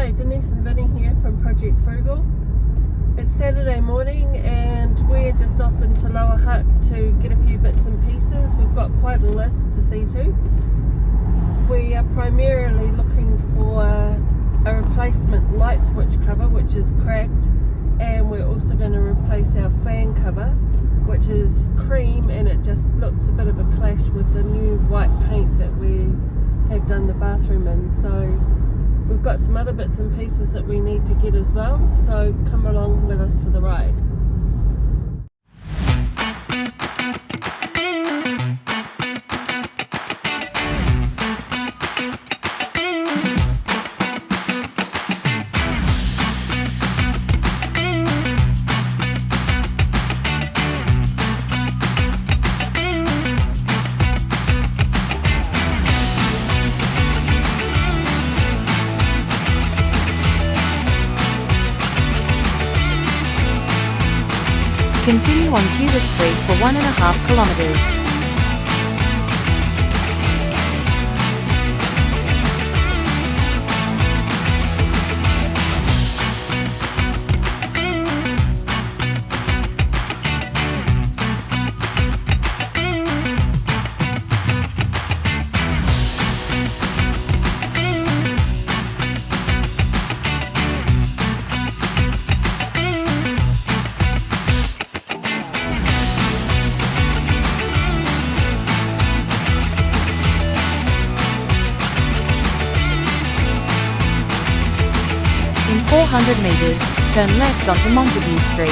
Hi, Denise and Vinny here from Project Frugal. It's Saturday morning and we're just off into Lower Hutt to get a few bits and pieces. We've got quite a list to see to. We are primarily looking for a replacement light switch cover which is cracked, and we're also going to replace our fan cover which is cream and it just looks a bit of a clash with the new white paint that we have done the bathroom in. So we've got some other bits and pieces that we need to get as well, so come along with us for the ride. Continue on Cuba Street for 1.5 kilometers. In 400 meters, turn left onto Montague Street.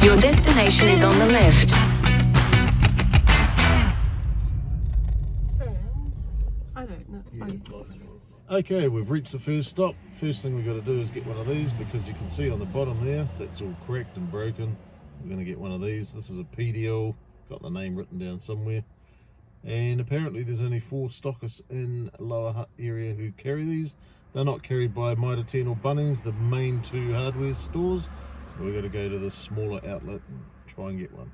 Your destination is on the left. I don't know. Okay, we've reached the first stop. First thing we've got to do is get one of these, because you can see on the bottom there, that's all cracked and broken. We're going to get one of these. This is a PDL, got the name written down somewhere. And apparently there's only 4 stockists in Lower Hutt area who carry these. They're not carried by Mitre 10 or Bunnings, the main 2 hardware stores. So we've got to go to the smaller outlet and try and get one.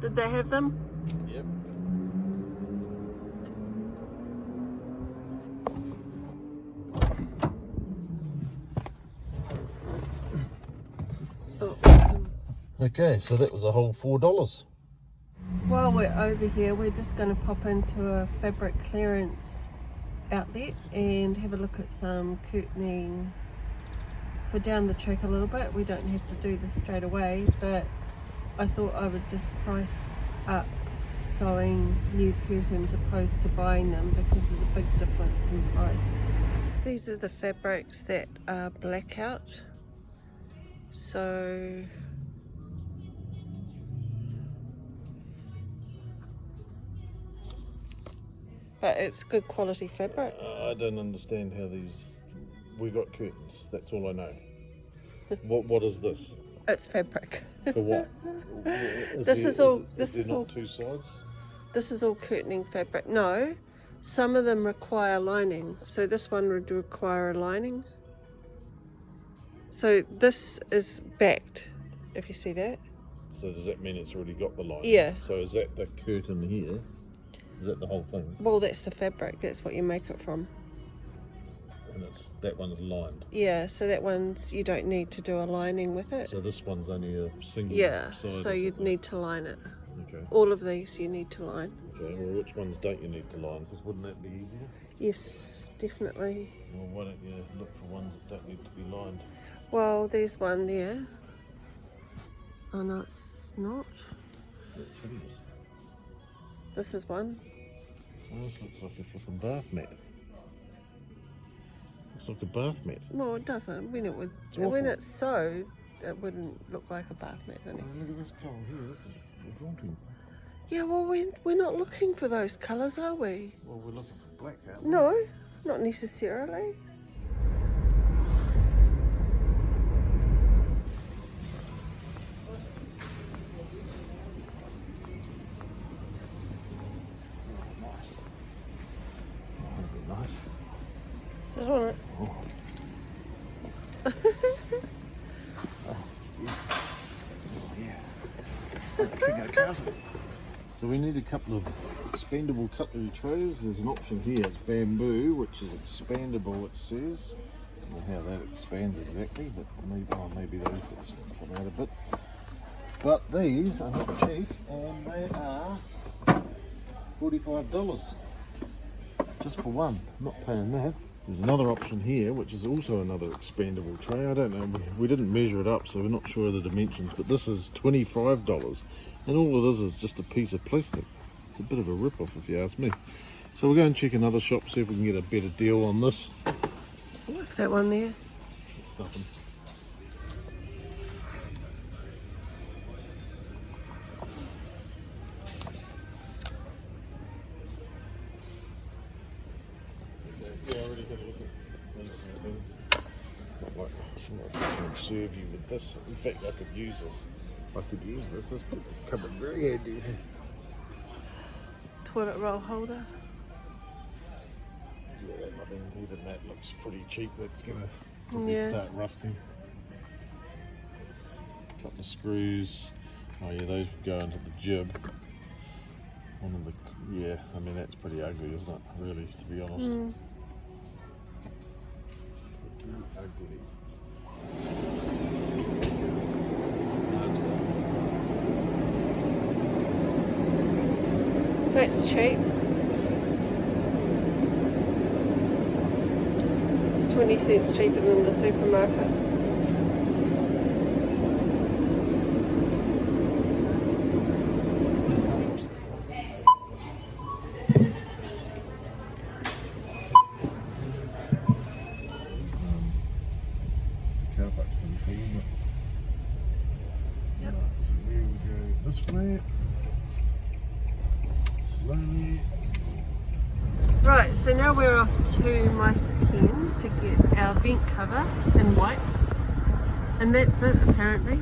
Did they have them? Yep. Oh, awesome. Okay, so that was a whole $4. While we're over here, we're just going to pop into a fabric clearance outlet and have a look at some curtaining for down the track a little bit. We don't have to do this straight away, but I thought I would just price up sewing new curtains opposed to buying them, because there's a big difference in price. These are the fabrics that are blackout. So but it's good quality fabric. I don't understand how these... We got curtains, that's all I know. What is this? It's fabric. For what? This is all 2 sides? This is all curtaining fabric. No, some of them require lining. So this one would require a lining. So this is backed, if you see that. So does that mean it's already got the lining? Yeah. So is that the curtain here? Is that the whole thing? Well, that's the fabric. That's what you make it from. And that one's lined. Yeah, so that one's, you don't need to do a lining with it. So this one's only a single side. So you'd need to line it. Okay. All of these you need to line. Okay, well which ones don't you need to line? Because wouldn't that be easier? Yes, definitely. Well, why don't you look for ones that don't need to be lined? Well, there's one there. Oh no, it's not. That's hideous. This is one. Oh, this looks like a flipping bath mat. Looks like a bath mat. Well, it doesn't. When it's sewed, it wouldn't look like a bath mat, would it? Oh, look at this colour here. This is revolting. Yeah, well, we're not looking for those colours, are we? Well, we're looking for black, aren't we? No, not necessarily. So we need a couple of expandable cutlery trays. There's an option here, it's bamboo, which is expandable, it says. I don't know how that expands exactly, but maybe those bits come out a bit. But these are not cheap, and they are $45 just for one. I'm not paying that. There's another option here, which is also another expandable tray. I don't know, we didn't measure it up, so we're not sure of the dimensions, but this is $25, and all it is just a piece of plastic. It's a bit of a rip-off if you ask me. So we'll go and check another shop, see if we can get a better deal on this. What's that one there? It's nothing. Yeah, I already had a look at these things. It's not like I can serve you with this. In fact, I could use this. This could come in very handy. Toilet roll holder. Yeah, even that looks pretty cheap. That's gonna probably start rusting. Couple of screws. Oh yeah, those would go into the jib. One of the I mean that's pretty ugly, isn't it? Really, to be honest. Pretty ugly. That's cheap. 20 cents cheaper than the supermarket. Car park's pretty full, isn't it? Yep. So we will go this way. Slowly. Right, so now we're off to Mitre 10 to get our vent cover in white, and that's it apparently.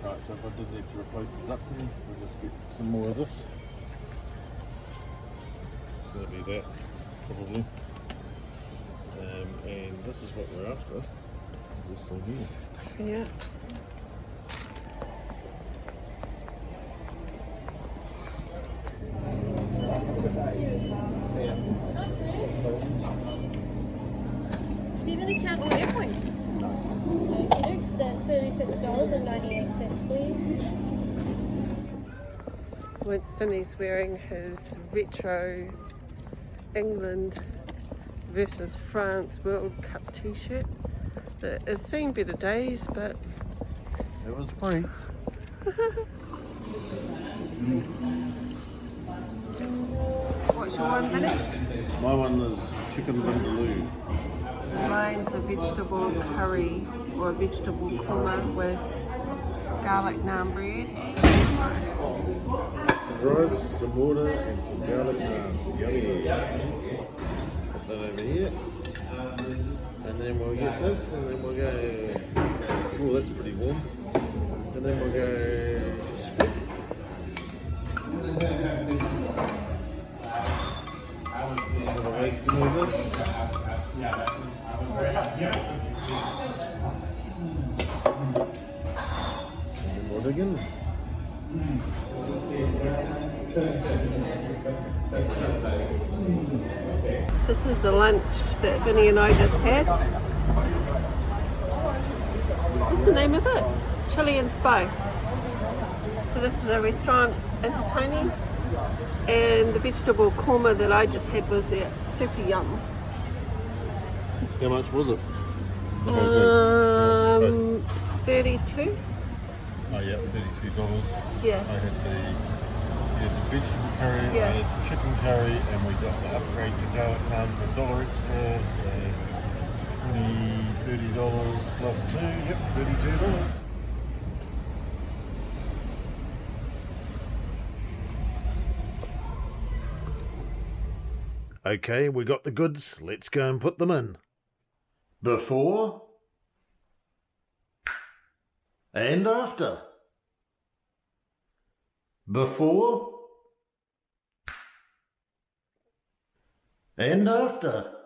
Right, so if I did need to replace the ducting, we'll just get some more of this. It's going to be that, probably. And this is what we're after, is this thing here. Yeah. Do you have an account or airpoints? Okay, that's $36.98, please. Vinny's wearing his retro England versus France World Cup t-shirt. It's seen better days, but It was free. what's your one, Vinny? My one is chicken vindaloo. Mine's a vegetable curry or a vegetable korma with garlic naan bread and rice. Some rice, some water, and some garlic naan. Yummy. Put that over here. And then we'll get this, and then we'll go. Oh, that's pretty warm. And then we'll go split. Have a roasting of this. And then we'll dig in. This is the lunch that Vinny and I just had. What's the name of it? Chili and Spice. So this is a restaurant in Tony, and the vegetable korma that I just had was there. Super yum. How much was it? The whole thing? 32. Oh yeah, $32. Yeah. I had the vegetable curry, I had the chicken curry, and we got the upgrade to garlic naan for $1 extra, so $30 plus 2, yep, $32. Okay, we got the goods, let's go and put them in. Before and after. Before and after.